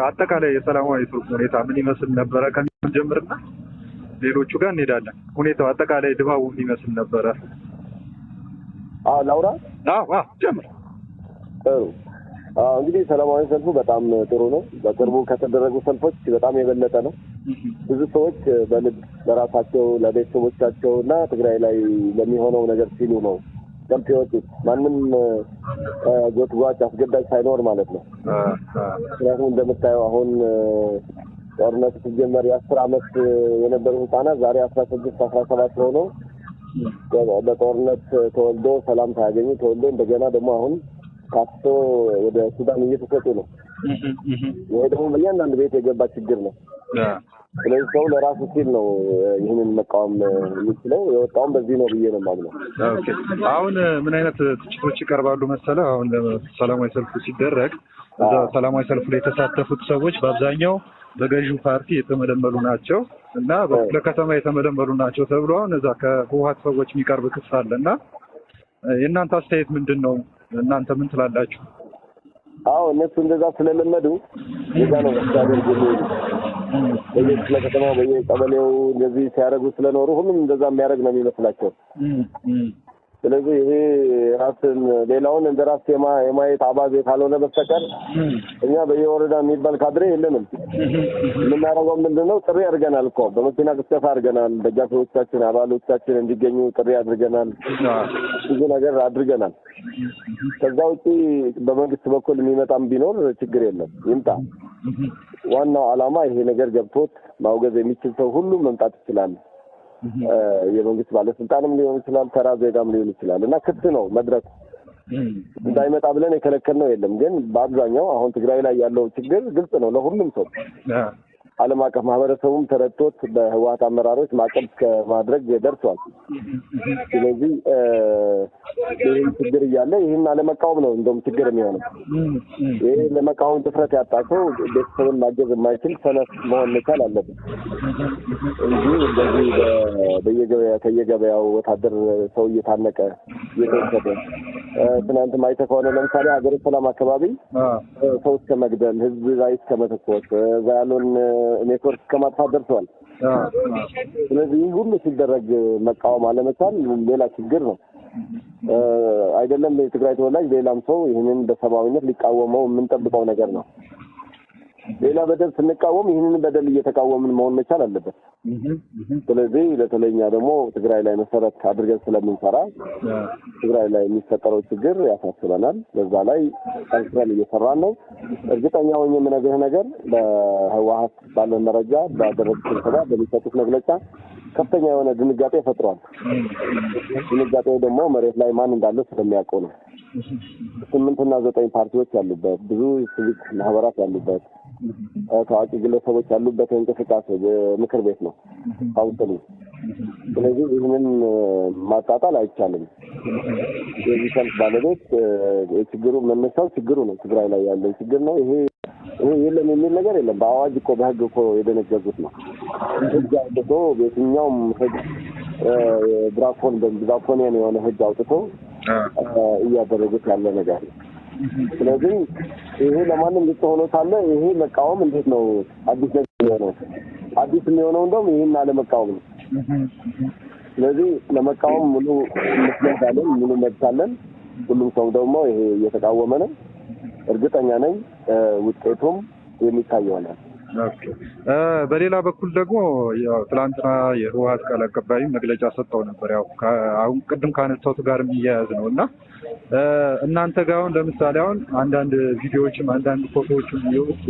አጠቃላይ የሰላማዊ ሰልፍ ሁኔታ ምን ይመስል ነበረ? ከምን ጀምርና ሌሎቹ ጋር እንሄዳለን። ሁኔታው አጠቃላይ ድባቡ ምን ይመስል ነበረ? ላውራ? ጀምር። ጥሩ። እንግዲህ ሰላማዊ ሰልፉ በጣም ጥሩ ነው። በቅርቡ ከተደረጉ ሰልፎች በጣም የበለጠ ነው። ብዙ ሰዎች በልብ ለራሳቸው ለቤተሰቦቻቸው እና ትግራይ ላይ ለሚሆነው ነገር ሲሉ ነው ሰልፍ የወጡት። ማንም ጎትጓች አስገዳጅ ሳይኖር ማለት ነው። ምክንያቱም እንደምታየው አሁን ጦርነቱ ሲጀመር የ10 ዓመት የነበሩ ህፃናት ዛሬ 16 17 ሆነው በጦርነት ተወልዶ ሰላም ሳያገኙ ተወልዶ እንደገና ደግሞ አሁን ካስቶ ወደ ሱዳን እየተሰጡ ነው። ይሄ ደግሞ በእያንዳንዱ ቤት የገባ ችግር ነው። ስለዚህ ሰው ለራሱ ሲል ነው ይህንን መቃወም የሚችለው። የወጣውን በዚህ ነው ብዬ ነው የማምነው። አሁን ምን አይነት ትችቶች ይቀርባሉ መሰለህ? አሁን ሰላማዊ ሰልፉ ሲደረግ እዛ ሰላማዊ ሰልፉ ላይ የተሳተፉት ሰዎች በአብዛኛው በገዢው ፓርቲ የተመለመሉ ናቸው እና በክፍለ ከተማ የተመለመሉ ናቸው ተብሎ አሁን እዛ ከህወሓት ሰዎች የሚቀርብ ክስ አለ እና የእናንተ አስተያየት ምንድን ነው? እናንተ ምን ትላላችሁ? እነሱ እንደዛ ስለለመዱ እዛ ነው ያደርጉ በየክፍለ ከተማው በየቀበሌው እንደዚህ ሲያደርጉ ስለኖሩ ሁሉም እንደዛ የሚያደርግ ነው የሚመስላቸው። ስለዚህ ይሄ ራስን ሌላውን እንደ ራስ የማየት አባዜ ካልሆነ በስተቀር እኛ በየወረዳ የሚባል ካድሬ የለንም። የምናደርገው ምንድን ነው? ጥሪ አድርገናል እኮ በመኪና ቅስቀሳ አድርገናል። ደጋፊዎቻችን አባሎቻችን እንዲገኙ ጥሪ አድርገናል። ብዙ ነገር አድርገናል። ከዛ ውጪ በመንግስት በኩል የሚመጣም ቢኖር ችግር የለም፣ ይምጣ። ዋናው ዓላማ ይሄ ነገር ገብቶት ማውገዝ የሚችል ሰው ሁሉ መምጣት ይችላል። የመንግስት ባለስልጣንም ሊሆን ይችላል፣ ተራ ዜጋም ሊሆን ይችላል እና ክፍት ነው መድረክ። እንዳይመጣ ብለን የከለከልነው የለም። ግን በአብዛኛው አሁን ትግራይ ላይ ያለው ችግር ግልጽ ነው ለሁሉም ሰው። ዓለም አቀፍ ማህበረሰቡም ተረድቶት በህወሓት አመራሮች ማዕቀብ ከማድረግ ደርሷል። ስለዚህ ይህን ችግር እያለ ይህን አለመቃወም ነው እንደውም ችግር የሚሆነው። ይህ ለመቃወም ድፍረት ያጣ ሰው ቤተሰብን ማገዝ የማይችል ሰነፍ መሆን መቻል አለበት እንጂ እንደዚህ ከየገበያው ወታደር ሰው እየታነቀ እየተወሰደ ትናንትም አይተህ ከሆነ ለምሳሌ ሀገረ ሰላም አካባቢ ሰው እስከ መግደል፣ ህዝብ ላይ እስከ መተኮስ፣ እዛ ያለውን ኔትወርክ ከማጥፋት ደርሰዋል። ስለዚህ ይህ ሁሉ ሲደረግ መቃወም አለመቻል ሌላ ችግር ነው። አይደለም የትግራይ ተወላጅ ሌላም ሰው ይህንን በሰብአዊነት ሊቃወመው የምንጠብቀው ነገር ነው። ሌላ በደል ስንቃወም ይህንን በደል እየተቃወምን መሆን መቻል አለበት። ስለዚህ ለተለኛ ደግሞ ትግራይ ላይ መሰረት አድርገን ስለምንሰራ ትግራይ ላይ የሚፈጠረው ችግር ያሳስበናል። በዛ ላይ ጠንክረን እየሰራን ነው። እርግጠኛ ሆኜ የምነግርህ ነገር በህወሓት ባለን መረጃ ባደረጉት ስብሰባ በሚሰጡት መግለጫ ከፍተኛ የሆነ ድንጋጤ ፈጥሯል። ድንጋጤው ደግሞ መሬት ላይ ማን እንዳለ ስለሚያውቁ ነው። 8 እና 9 ፓርቲዎች ያሉበት፣ ብዙ ሲቪክ ማህበራት ያሉበት፣ ታዋቂ ግለሰቦች ያሉበት እንቅስቃሴ ምክር ቤት ነው ካውንስሉ። ስለዚህ ይህንን ማጣጣል አይቻልም። የዚህ ሰልፍ ባለቤት የችግሩ መነሻው ችግሩ ነው፣ ትግራይ ላይ ያለው ችግር ነው። ይሄ የለም የሚል ነገር የለም። በአዋጅ እኮ በህግ እኮ የደነገጉት ነው። ህግ አውጥቶ የትኛውም ህግ ድራኮኒያን የሆነ ህግ አውጥቶ እያደረጉት ያለ ነገር ነው። ስለዚህ ይሄ ለማንም ግልጽ ሆኖ ሳለ ይሄ መቃወም እንዴት ነው አዲስ ነገር የሚሆነው? አዲስ የሚሆነው እንደውም ይሄን አለመቃወም ነው። ስለዚህ ለመቃወም ሙሉ መስመር አለን፣ ሙሉ መብት አለን። ሁሉም ሰው ደግሞ ይሄ እየተቃወመ ነው። እርግጠኛ ነኝ ውጤቱም የሚታይ ይሆናል። በሌላ በኩል ደግሞ ያው ትላንትና የህወሓት ቃል አቀባይ መግለጫ ሰጥተው ነበር። ያው አሁን ቅድም ካነሳሁት ጋር የሚያያዝ ነው እና እናንተ ጋር አሁን ለምሳሌ አሁን አንዳንድ ቪዲዮዎችም አንዳንድ ፎቶዎችም እየወጡ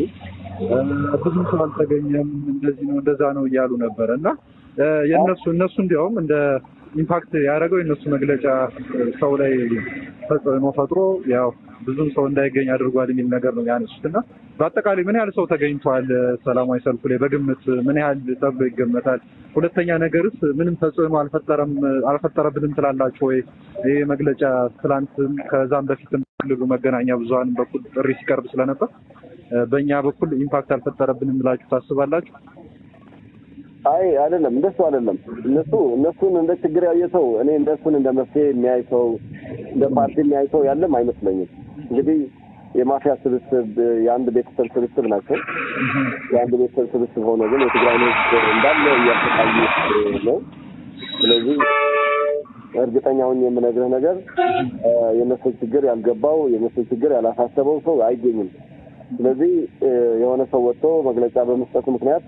ብዙ ሰው አልተገኘም፣ እንደዚህ ነው እንደዛ ነው እያሉ ነበር እና እነሱ እንዲያውም እንደ ኢምፓክት ያደረገው የእነሱ መግለጫ ሰው ላይ ተጽዕኖ ፈጥሮ ያው ብዙም ሰው እንዳይገኝ አድርጓል የሚል ነገር ነው ያነሱት እና በአጠቃላይ ምን ያህል ሰው ተገኝቷል ሰላማዊ ሰልፉ ላይ በግምት ምን ያህል ተብሎ ይገመታል? ሁለተኛ ነገርስ ምንም ተጽዕኖ አልፈጠረብንም ትላላችሁ ወይ? ይሄ መግለጫ ትላንትም ከዛም በፊትም ክልሉ መገናኛ ብዙሃን በኩል ጥሪ ሲቀርብ ስለነበር በእኛ በኩል ኢምፓክት አልፈጠረብንም ብላችሁ ታስባላችሁ? አይ አይደለም፣ እንደሱ አይደለም። እነሱን እንደ ችግር ያየ ሰው እኔ እንደሱን እንደ መፍትሄ የሚያይ ሰው እንደ ፓርቲ የሚያይ ሰው ያለም አይመስለኝም። እንግዲህ የማፊያ ስብስብ የአንድ ቤተሰብ ስብስብ ናቸው። የአንድ ቤተሰብ ስብስብ ሆኖ ግን የትግራይ ህዝብ እንዳለ እያሰቃዩ ነው። ስለዚህ እርግጠኛውን የምነግርህ ነገር የነሱ ችግር ያልገባው የነሱ ችግር ያላሳሰበው ሰው አይገኝም። ስለዚህ የሆነ ሰው ወጥቶ መግለጫ በመስጠቱ ምክንያት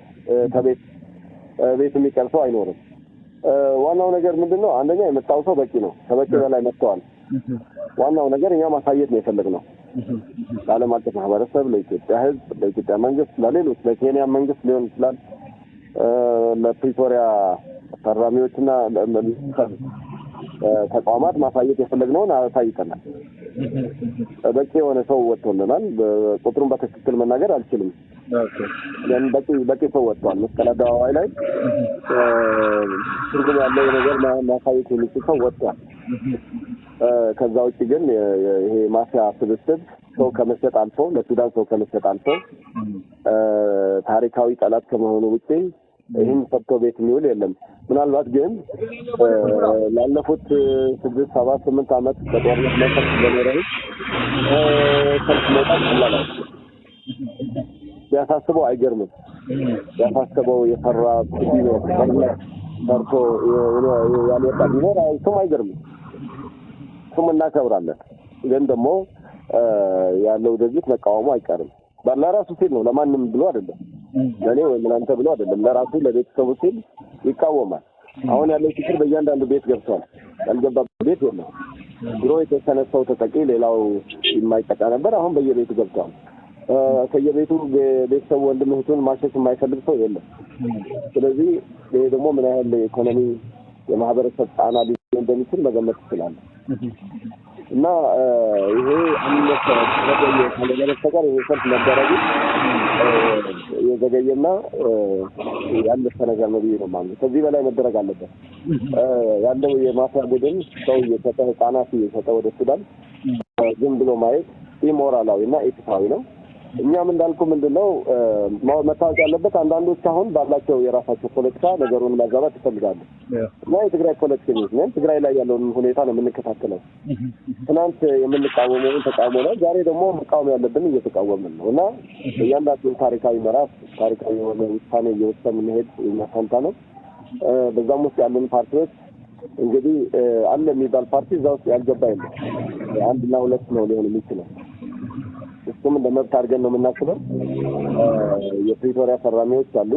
ቤት የሚቀር ሰው አይኖርም። ዋናው ነገር ምንድነው? አንደኛ የመጣው ሰው በቂ ነው፣ ከበቂ በላይ መጥተዋል። ዋናው ነገር እኛ ማሳየት ነው የፈለግነው ለዓለም አቀፍ ማህበረሰብ፣ ለኢትዮጵያ ህዝብ፣ ለኢትዮጵያ መንግስት፣ ለሌሎች ለኬንያ መንግስት ሊሆን ይችላል፣ ለፕሪቶሪያ ፈራሚዎችና ተቋማት ማሳየት የፈለግነውን አሳይተናል። በቂ የሆነ ሰው ወጥቶልናል። ቁጥሩን በትክክል መናገር አልችልም። በቂ ሰው ወጥቷል። መስቀል አደባባይ ላይ ትርጉም ያለው ነገር ማሳየት የሚችል ሰው ወጥቷል። ከዛ ውጭ ግን ይሄ ማፊያ ስብስብ ሰው ከመሸጥ አልፎ ለሱዳን ሰው ከመሸጥ አልፎ ታሪካዊ ጠላት ከመሆኑ ውጪ ይህን ሰጥቶ ቤት የሚውል የለም። ምናልባት ግን ላለፉት 6 7 8 ዓመት በጦርነት መከር ስለኖረው ሰልፍ መውጣት ቀላል ቢያሳስበው አይገርምም። ቢያሳስበው የፈራ ቢኖር ፈርቶ ያልወጣ ቢኖር እሱም አይገርምም። እሱም እናከብራለን። ግን ደግሞ ያለው ድርጅት መቃወሙ አይቀርም። ለራሱ ሲል ነው፣ ለማንም ብሎ አይደለም። ለኔ ወይ ለአንተ ብሎ አይደለም። ለራሱ ለቤተሰቡ ሲል ይቃወማል። አሁን ያለው ችግር በእያንዳንዱ ቤት ገብቷል። ያልገባበት ቤት የለም። ድሮ የተወሰነ ሰው ተጠቂ ሌላው የማይጠቃ ነበር። አሁን በየቤቱ ገብቷል። ከየቤቱ ቤተሰቡ ወንድም እህቱን ማሸሽ የማይፈልግ ሰው የለም። ስለዚህ ይሄ ደግሞ ምን ያህል ኢኮኖሚ የማህበረሰብ ጫና ሊሆን እንደሚችል መገመት ይችላል። እና ይሄ አንነሳ ካለበለ ተቀር የሰልፍ መደረጉ የዘገየና ያለፈ ነገር ነው ብዬ ነው የማምነው። ከዚህ በላይ መደረግ አለበት። ያለው የማፊያ ቡድን ሰው እየሰጠ ህጻናት እየሰጠ ወደ ሱዳን ዝም ብሎ ማየት ኢሞራላዊና ኢፍትሃዊ ነው። እኛም እንዳልኩ ምንድነው መታወቅ ያለበት አንዳንዶች አሁን ባላቸው የራሳቸው ፖለቲካ ነገሩን ማዛባት ይፈልጋሉ። እና የትግራይ ፖለቲከኞች ነን። ትግራይ ላይ ያለውን ሁኔታ ነው የምንከታተለው። ትናንት የምንቃወመው ተቃውሞ ነው፣ ዛሬ ደግሞ መቃወም ያለብን እየተቃወምን ነው። እና እያንዳንዱ ታሪካዊ ምዕራፍ ታሪካዊ የሆነ ውሳኔ እየወሰን መሄድ የሚያሳንታ ነው። በዛም ውስጥ ያሉን ፓርቲዎች እንግዲህ አለ የሚባል ፓርቲ እዛ ውስጥ ያልገባ የለም። አንድና ሁለት ነው ሊሆን የሚችለው። እሱም እንደመብት አድርገን ነው የምናስበው። የፕሪቶሪያ ፈራሚዎች አሉ፣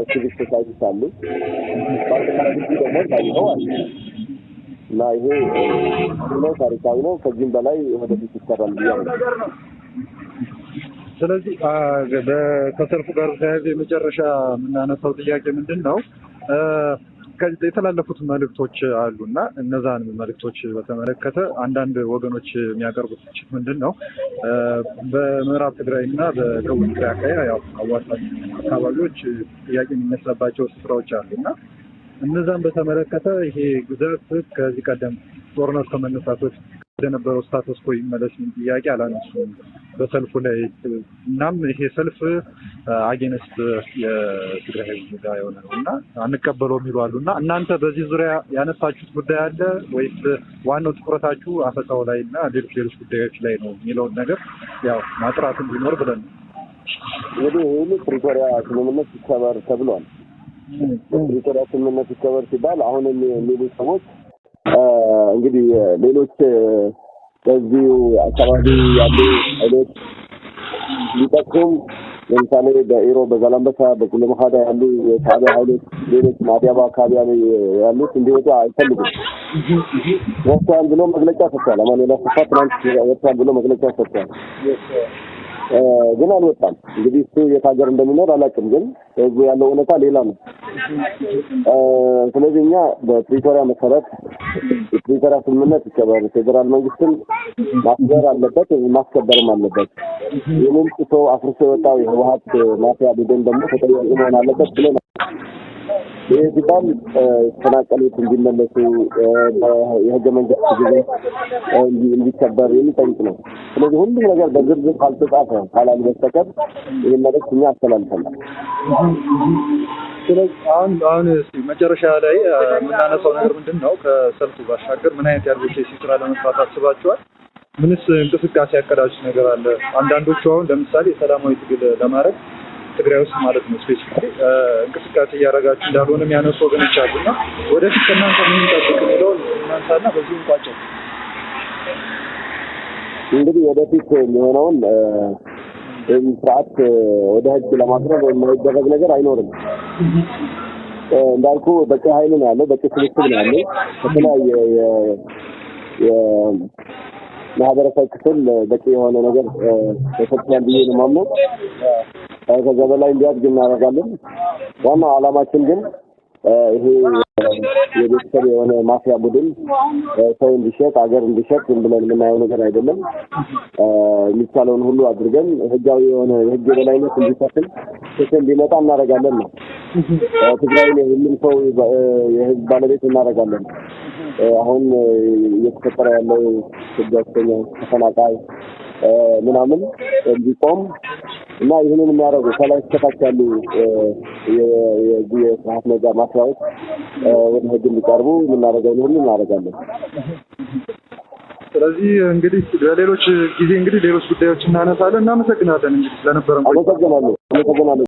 ሲቪክ ሶሳይቲስ አሉ፣ በአጠቃላይ ደግሞ ታሪካዊ አሉ። እና ይሄ ነው ታሪካዊ ነው። ከዚህም በላይ ወደፊት ይሰራል ብያለሁ። ስለዚህ ከሰልፉ ጋር ተያይዞ የመጨረሻ የምናነሳው ጥያቄ ምንድን ነው? የተላለፉት መልእክቶች አሉና እነዛን መልእክቶች በተመለከተ አንዳንድ ወገኖች የሚያቀርቡት ትችት ምንድን ነው? በምዕራብ ትግራይና በደቡብ ትግራይ አካባቢ ያው አዋሳኝ አካባቢዎች ጥያቄ የሚነሳባቸው ስፍራዎች አሉና እነዛን በተመለከተ ይሄ ግዛት ከዚህ ቀደም ጦርነት ከመነሳቶች የነበረው ስታተስ ኮ ይመለስ ጥያቄ አላነሱም በሰልፉ ላይ። እናም ይሄ ሰልፍ አጌንስት የትግራይ ህዝብ ጋር የሆነ ነው እና አንቀበለው የሚሉ አሉ እና እናንተ በዚህ ዙሪያ ያነሳችሁት ጉዳይ አለ ወይስ ዋናው ትኩረታችሁ አፈሳው ላይ እና ሌሎች ጉዳዮች ላይ ነው የሚለውን ነገር ያው ማጥራት እንዲኖር ብለን ነው። እንግዲህ ሁሉ ፕሪቶሪያ ስምምነት ይከበር ተብሏል። ፕሪቶሪያ ስምምነት ይከበር ሲባል አሁን የሚሉ ሰዎች እንግዲህ ሌሎች በዚሁ አካባቢ ያሉ ኃይሎች ሊጠቁም ለምሳሌ በኢሮ በዛላምበሳ በኩለመካዳ ያሉ የሻዕቢያ ኃይሎች ሌሎች ማዲያባ አካባቢ ያሉት እንዲወጡ አይፈልጉም። ወጥቷል ብሎ መግለጫ ሰጥቷል። አማኑኤል አሰፋ ትናንት ወጥቷል ብሎ መግለጫ ሰጥቷል። ግን አልወጣም። እንግዲህ እሱ የታገር እንደሚኖር አላውቅም። ግን ህዝቡ ያለው ሁኔታ ሌላ ነው። ስለዚህ እኛ በፕሪቶሪያ መሰረት የፕሪቶሪያ ስምምነት ይከበር፣ ፌዴራል መንግስትን ማክበር አለበት፣ ማስከበርም አለበት። ይህንን ጥሶ አፍርሶ የወጣው የህወሓት ማፊያ ቡድን ደግሞ ተጠያቂ መሆን አለበት ብለን ይህ ሲባል ተፈናቀሉት እንዲመለሱ የህገ መንግስት ጊዜ እንዲከበር የሚጠይቅ ነው። ስለዚህ ሁሉም ነገር በዝርዝር ካልተጻፈ ካላል በስተቀር ይህን መልዕክት እኛ አስተላልፈናል። ስለዚህ አሁን መጨረሻ ላይ የምናነሳው ነገር ምንድን ነው? ከሰልፉ ባሻገር ምን አይነት የአድቮኬሲ ስራ ለመስራት አስባችኋል? ምንስ እንቅስቃሴ ያቀዳችሁ ነገር አለ? አንዳንዶቹ አሁን ለምሳሌ ሰላማዊ ትግል ለማድረግ ትግራይ ውስጥ ማለት ነው ስፔሲፊካሊ እንቅስቃሴ እያደረጋችሁ እንዳልሆነ የሚያነሱ ወገኖች አሉና ወደፊት ከእናንተ ምን ይጠብቅ የሚለውን እናንሳና በዚሁ እንቋጨው። እንግዲህ ወደፊት የሚሆነውን ስርዓት ወደ ህግ ለማቅረብ የማይደረግ ነገር አይኖርም። እንዳልኩ በቂ ኃይል ነው ያለው፣ በቂ ስብስብ ነው ያለው። ከተለያየ የማህበረሰብ ክፍል በቂ የሆነ ነገር ተሰጥቷል ብዬ ነው የማምነው። ከዛ በላይ እንዲያድግ እናደርጋለን። ዋናው ዓላማችን ግን ይሄ የቤተሰብ የሆነ ማፊያ ቡድን ሰው እንዲሸጥ አገር እንዲሸጥ ዝም ብለን የምናየው ነገር አይደለም። የሚቻለውን ሁሉ አድርገን ህጋዊ የሆነ የህግ የበላይነት እንዲሰፍን ፍትህ እንዲመጣ እናደርጋለን ነው። ትግራይን የሁሉም ሰው የህዝብ ባለቤት እናደርጋለን። አሁን እየተፈጠረ ያለው ስደተኛ ተፈናቃይ ምናምን እንዲቆም እና ይህንን የሚያደርጉ ከላይ እስከታች ያሉ የስርዓት ነጻ ማስያዎች ወደ ህግ እንዲቀርቡ የምናደርገውን ሁሉ እናደርጋለን። ስለዚህ እንግዲህ በሌሎች ጊዜ እንግዲህ ሌሎች ጉዳዮች እናነሳለን። እናመሰግናለን እንግዲህ ስለነበረን። አመሰግናለሁ።